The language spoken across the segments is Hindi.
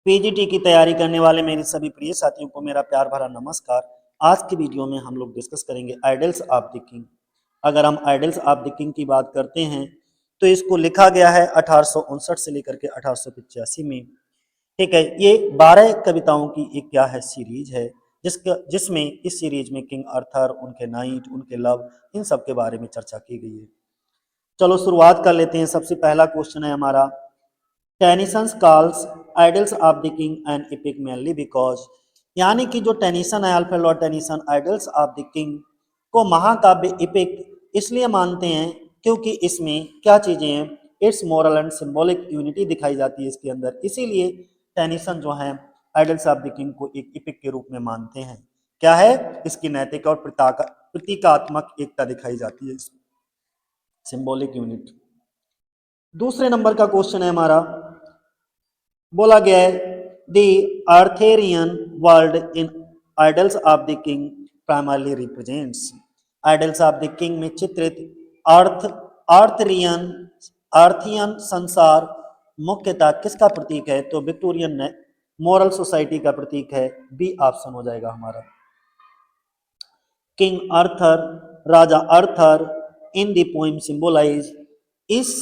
पीजीटी की तैयारी करने वाले मेरे सभी प्रिय साथियों को मेरा प्यार भरा नमस्कार। आज की वीडियो में हम लोग डिस्कस करेंगे आइडल्स ऑफ द किंग। अगर हम आइडल्स ऑफ द किंग की बात करते हैं तो इसको लिखा गया है 1859 से लेकर के 1885 में। ठीक है, ये 12 कविताओं की एक क्या है सीरीज है, जिसमें इस सीरीज में किंग आर्थर, उनके नाइट, उनके लव, इन सब के बारे में चर्चा की गई है। चलो शुरुआत कर लेते हैं। सबसे पहला क्वेश्चन है हमारा, Tennyson calls idols of the king and epic mainly because, यानी कि जो टेनिसन है, Alfred Lord Tennyson idols of the king को महाकाव्य एपिक इसलिए मानते हैं क्योंकि इसमें क्या चीजें हैं, it's moral and symbolic unity दिखाई जाती है इसके अंदर। इसीलिए टेनिसन जो है आइडल्स ऑफ द किंग को एक एपिक के रूप में मानते हैं। क्या है, इसकी नैतिक और प्रतीकात्मक एकता दिखाई जाती है, सिंबॉलिक यूनिट। दूसरे नंबर का क्वेश्चन है हमारा, बोला गया है the Arthurian world in Idylls of the King primarily represents, Idylls of the King में चित्रित अर्थ आर्थरियन आर्थियन संसार मुख्यतः किसका प्रतीक है? तो विक्टोरियन मॉरल सोसाइटी का प्रतीक है। बी ऑप्शन हो जाएगा हमारा। किंग आर्थर, राजा Arthur in the poem symbolize, इस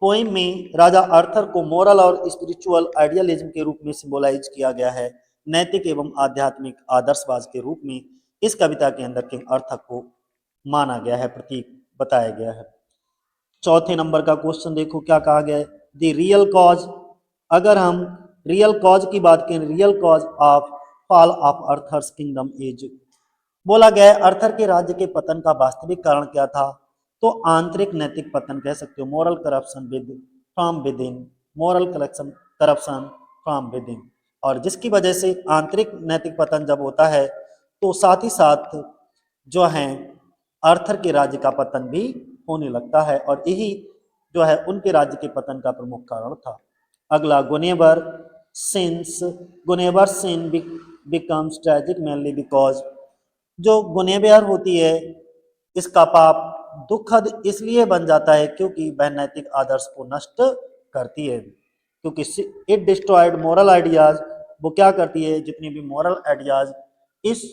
पोइम में राजा आर्थर को मोरल और स्पिरिचुअल आइडियलिज्म के रूप में सिंबलाइज किया गया है, नैतिक एवं आध्यात्मिक आदर्शवाद के रूप में इस कविता के अंदर किंग आर्थर को माना गया है, प्रतीक बताया गया है। चौथे नंबर का क्वेश्चन देखो क्या कहा गया है, द रियल कॉज। अगर हम रियल कॉज की बात करें, real cause of fall of earthers kingdom is, बोला गया है अर्थर के राज्य के पतन का वास्तविक कारण क्या था? तो आंतरिक नैतिक पतन कह सकते हो, moral corruption with from with in, moral corruption from with in. और जिसकी वजह से आंतरिक नैतिक पतन जब होता है तो साथ ही साथ जो है आर्थर के राज्य का पतन भी होने लगता है, और यही जो है उनके राज्य के पतन का प्रमुख कारण था। अगला, Guinevere sins, Guinevere sin becomes tragic mainly because, जो गुनहगार होती है इसका पाप दुखद इसलिए बन जाता है क्योंकि वह नैतिक आदर्श को नष्ट करती है, क्योंकि इट डिस्ट्रॉयड मोरल आइडियाज, वो क्या करती है, जितनी भी मोरल आइडियाज इस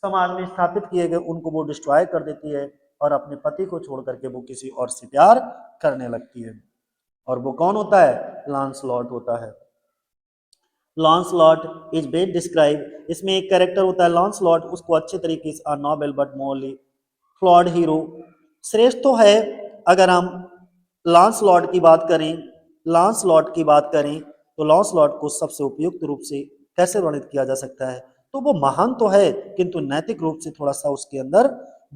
समाज में स्थापित किए गए उनको वो डिस्ट्रॉय कर देती है, और अपने पति को छोड़ करके वो किसी और से प्यार करने लगती है। और वो कौन होता है? लॉन्सलॉट होता है। लॉन्सलॉट इज बेस्ट डिस्क्राइब, इसमें एक कैरेक्टर होता है लॉन्सलॉट, उसको अच्छे तरीके से noble but morally flawed hero, श्रेष्ठ तो है। अगर हम लॉन्सलॉट की बात करें, लॉन्सलॉट की बात करें तो लॉन्सलॉट को सबसे उपयुक्त रूप से कैसे वर्णित किया जा सकता है? तो वो महान तो है किंतु नैतिक रूप से थोड़ा सा उसके अंदर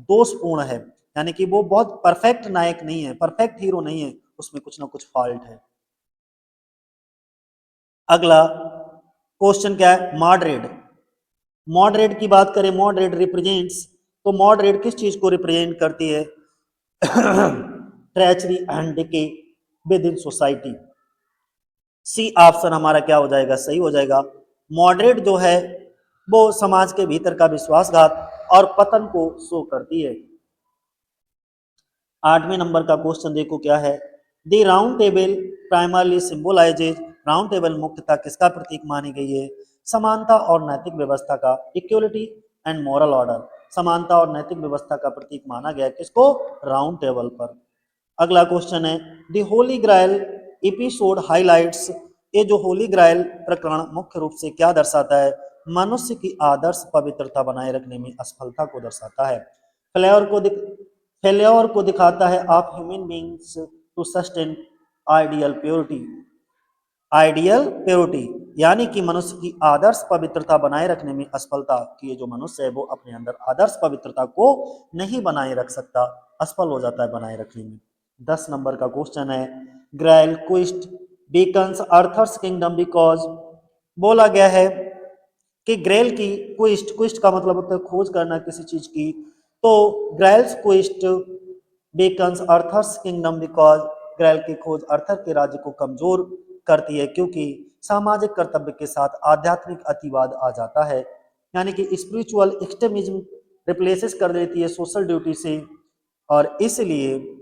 दोषपूर्ण है, यानी कि वो बहुत परफेक्ट नायक नहीं है, परफेक्ट हीरो नहीं है, उसमें कुछ ना कुछ फॉल्ट है। अगला क्वेश्चन क्या है, मॉडरेट। मॉडरेट की बात करें, मॉडरेट रिप्रेजेंट्स, तो मॉडरेट किस चीज को रिप्रेजेंट करती है? Treachery and decay within society. C option हमारा क्या हो जाएगा, सही हो जाएगा। मॉडरेट जो है वो समाज के भीतर का विश्वासघात और पतन को शो करती है। 8वें नंबर का क्वेश्चन देखो क्या है, the round table primarily symbolises, round table मुख्यतः किसका प्रतीक मानी गई है? समानता और नैतिक व्यवस्था का, इक्वलिटी एंड मॉरल ऑर्डर, समानता और नैतिक व्यवस्था का प्रतीक माना गया किसको? राउंड टेबल पर। अगला क्वेश्चन है, द होली ग्राइल एपिसोड हाइलाइट्स, ये जो होली ग्राइल प्रकरण मुख्य रूप से क्या दर्शाता है? मनुष्य की आदर्श पवित्रता बनाए रखने में असफलता को दर्शाता है। फेल्योर को दिखाता है of human beings to sustain ideal purity, ideal purity, यानी कि मनुष्य की आदर्श पवित्रता बनाए रखने में असफलता, कि ये जो मनुष्य है वो अपने अंदर आदर्श पवित्रता को नहीं बनाए रख सकता, असफल हो जाता है बनाए रखने में। 10 नंबर का क्वेश्चन है, ग्रैल क्विस्ट बीकन्स अर्थर्स किंगडम बिकॉज, बोला गया है कि ग्रेल की क्विस्ट, क्विस्ट का मतलब होता है खोज करना किसी चीज की, तो grail's quest beacons Arthur's kingdom because, grail की खोज अर्थर के राज्य को कमजोर करती है क्योंकि सामाजिक कर्तव्य के साथ आध्यात्मिक अतिवाद आ जाता है, यानी कि स्पिरिचुअल एक्सट्रीमिज्म रिप्लेसेस कर देती है सोशल ड्यूटी से, और इसलिए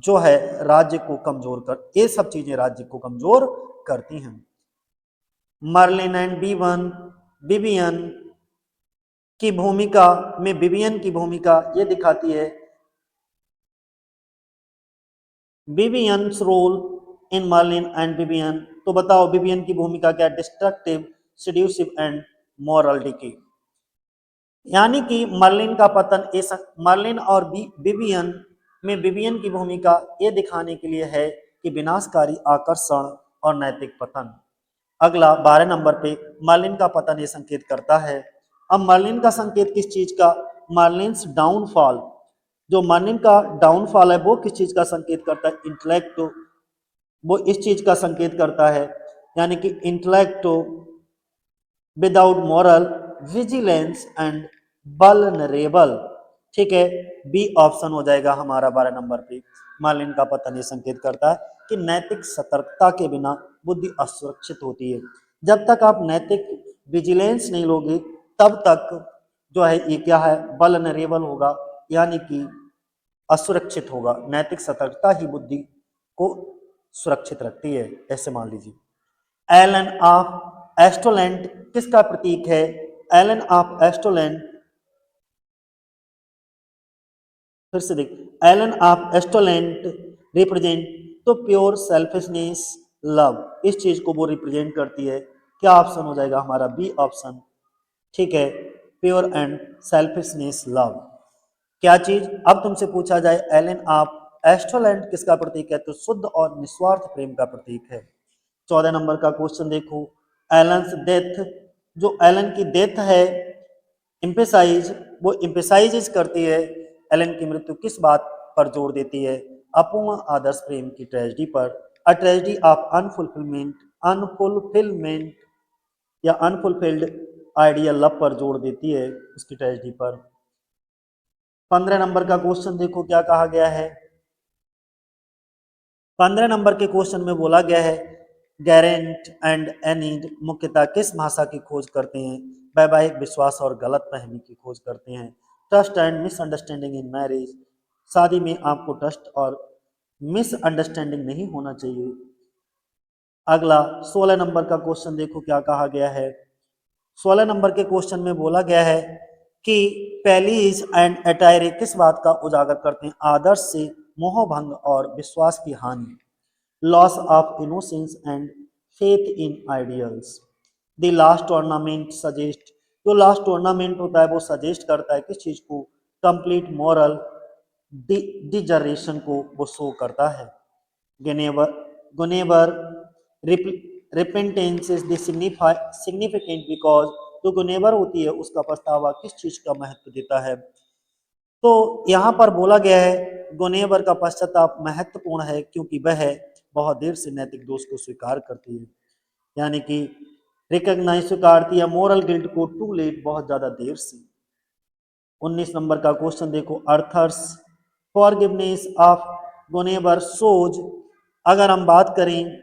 जो है राज्य को कमजोर कर, ये सब चीजें राज्य को कमजोर करती हैं। मर्लिन एंड बीवन, बिबियन की भूमिका में बिबियन की भूमिका ये दिखाती है, Vivien's role in Merlin and Vivien. तो बताओ बिबियन की भूमिका क्या? Destructive, seductive and moral decay. यानी कि मर्लिन का पतन मर्लिन और बिबियन में बिबियन की भूमिका ये दिखाने के लिए है कि विनाशकारी आकर्षण और नैतिक पतन। अगला 12 नंबर पे मर्लिन का पतन ये संकेत करता है। अब मर्लिन का संकेत किस चीज का? Merlin's downfall. जो मर्लिन का डाउनफॉल है वो किस चीज का संकेत करता है? इंटेलेक्ट, वो इस चीज का संकेत करता है, यानी कि intellect without moral, vigilance and vulnerable. ठीक है, बी ऑप्शन हो जाएगा हमारा 12 नंबर पे। मर्लिन का पतन ये संकेत करता है कि नैतिक सतर्कता के बिना बुद्धि असुरक्षित होती है। जब तक आप नैतिक विजिलेंस नहीं लोगे तब तक जो है ये क्या है? वल्नरेबल होगा, यानी कि असुरक्षित होगा। नैतिक सतर्कता ही बुद्धि को सुरक्षित रखती है, ऐसे मान लीजिए। एलन ऑफ एस्टोलेंट किसका प्रतीक है? एलन ऑफ एस्टोलेंट, फिर से देख, एलन ऑफ एस्टोलेंट रिप्रेजेंट तो प्योर सेल्फिशनेस, लव, इस चीज को वो रिप्रेजेंट करती है। क्या ऑप्शन हो जाएगा हमारा? B option. ठीक है, प्योर एंड सेल्फिशनेस लव। क्या चीज? अब तुमसे पूछा जाए एलन ऑफ एस्टोलेंट किसका प्रतीक है, तो शुद्ध और निस्वार्थ प्रेम का प्रतीक है। 14 नंबर का क्वेश्चन देखो, एलन्स डेथ, जो एलन की डेथ है इम्पेसाइज, वो इम्पेसाइज करती है, एलन की मृत्यु किस बात पर जोर देती है? अपूर्ण आदर्श प्रेम की ट्रेजेडी पर, अ ट्रेजेडी ऑफ अनफुलफिलमेंट, अनफुलफिलमेंट या अनफुलफिल्ड आइडियल लव पर जोर देती है, उसकी ट्रेजेडी पर। 15 नंबर का क्वेश्चन देखो क्या कहा गया है। 15 नंबर के क्वेश्चन में बोला गया है, गैरेंट एंड एनीड मुख्यतः किस भाषा की खोज करते हैं? वैवाहिक विश्वास और गलत फहमी की खोज करते हैं। Trust and misunderstanding in marriage, शादी में आपको ट्रस्ट और मिसअंडरस्टैंडिंग नहीं होना चाहिए। अगला 16 नंबर का क्वेश्चन देखो क्या कहा गया है। 16 नंबर के क्वेश्चन में बोला गया है कि पैलीज एंड एटायरे किस बात का उजागर करते हैं? आदर्श से मोहभंग और विश्वास की हानि, loss of innocence and faith in ideals. The last tournament suggest, जो लास्ट टूर्नामेंट होता है वो सजेस्ट करता है किस चीज को? कंप्लीट मॉरल डिजनरेशन को वो शो करता है। Whenever, whenever repentance is the significant because, तो गुनेवर होती है उसका पछतावा किस चीज का महत्व देता है? तो यहाँ पर बोला गया है गुनेवर का पश्चाताप महत्वपूर्ण है क्योंकि वह बहुत देर से नैतिक दोष को स्वीकार करती है, यानी कि रिकॉग्नाइज स्वीकारती है मोरल गिल्ट को टू लेट, बहुत ज्यादा देर से। 19 नंबर का क्वेश्चन देखो, अर्थर्स फॉरगिवनेस ऑफ गुनेवर सोज, अगर हम बात करें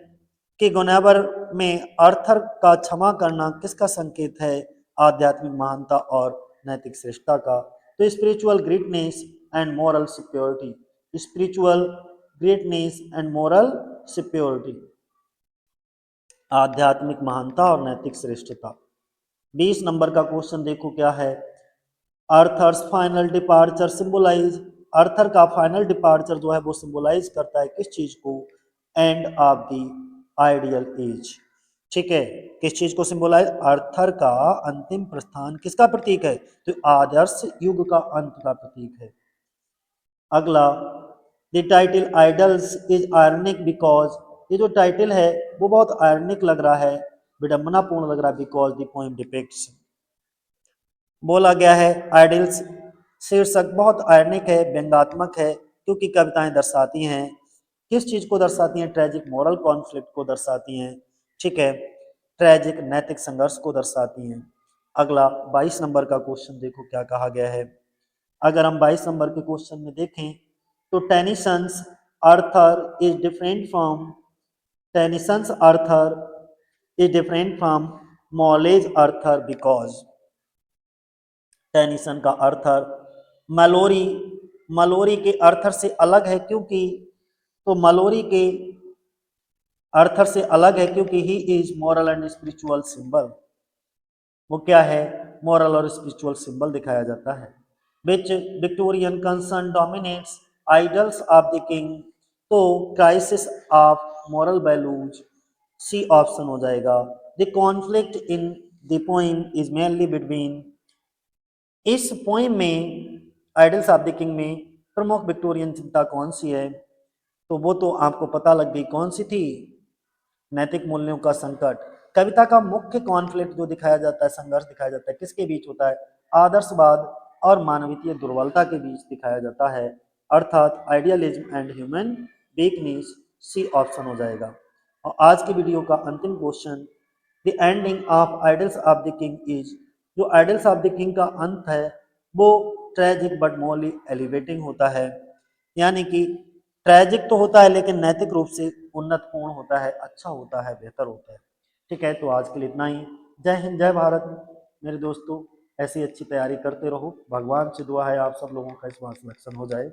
कि गुनेवर में अर्थर का क्षमा करना किसका संकेत है? आध्यात्मिक महानता और नैतिक श्रेष्ठता का। तो spiritual greatness and moral security, spiritual greatness and moral security, आध्यात्मिक महानता और नैतिक श्रेष्ठता। 20 नंबर का क्वेश्चन देखो क्या है, अर्थर्स फाइनल डिपार्चर सिंबलाइज, अर्थर का फाइनल डिपार्चर जो है वो सिंबलाइज करता है किस चीज को? End of the ideal age. ठीक है, किस चीज को सिंबलाइज? अर्थर का अंतिम प्रस्थान किसका प्रतीक है? तो आदर्श युग का अंत का प्रतीक है। अगला, the title idols is ironic because, ये जो टाइटल है वो बहुत आयरनिक लग रहा है, विडंबनापूर्ण लग रहा है, बिकॉज द पोएम डिपिक्ट्स, बोला गया है आइडल्स शीर्षक बहुत आयरनिक है, व्यंग्यात्मक है, क्योंकि कविताएं दर्शाती हैं किस चीज को? दर्शाती हैं ट्रेजिक मॉरल कॉन्फ्लिक्ट को दर्शाती हैं। ठीक है, ट्रेजिक नैतिक संघर्ष को दर्शाती हैं। अगला 22 नंबर का क्वेश्चन देखो क्या कहा गया है। अगर हम 22 नंबर के क्वेश्चन में देखें तो Tennyson's Arthur is different from, Tennyson's Arthur is different from Malory's Arthur because, Tennyson का अर्थर मलोरी, मलोरी के अर्थर से अलग है क्योंकि, तो मलोरी के आर्थर से अलग है क्योंकि he is moral and spiritual symbol. वो क्या है? मॉरल और स्पिरिचुअल सिंबल दिखाया जाता है। Which Victorian concern dominates Idylls of the King, तो crisis of moral values C option हो जाएगा। The conflict in the poem is mainly between, इस पोइम में आइडल्स ऑफ द किंग में प्रमुख विक्टोरियन चिंता कौन सी है? तो वो तो आपको पता लग गई कौन सी थी, नैतिक मूल्यों का संकट। कविता का मुख्य कॉन्फ्लिक्ट जो दिखाया जाता है, संघर्ष दिखाया जाता है, किसके बीच होता है? आदर्शवाद और मानवीय दुर्बलता के बीच दिखाया जाता है, अर्थात idealism and human weakness, C option हो जाएगा। और आज की वीडियो का अंतिम question, the ending of Idylls of the King is, जो आइडल्स ऑफ द किंग का अंत है वो ट्रेजिक बट मोरली एलिवेटिंग होता है, यानी कि ट्रेजिक तो होता है लेकिन नैतिक रूप से उन्नतपूर्ण होता है, अच्छा होता है, बेहतर होता है। ठीक है, तो आज के लिए इतना ही। जय हिंद, जय भारत मेरे दोस्तों। ऐसी अच्छी तैयारी करते रहो, भगवान से दुआ है आप सब लोगों का इस बार सिलेक्शन हो जाए।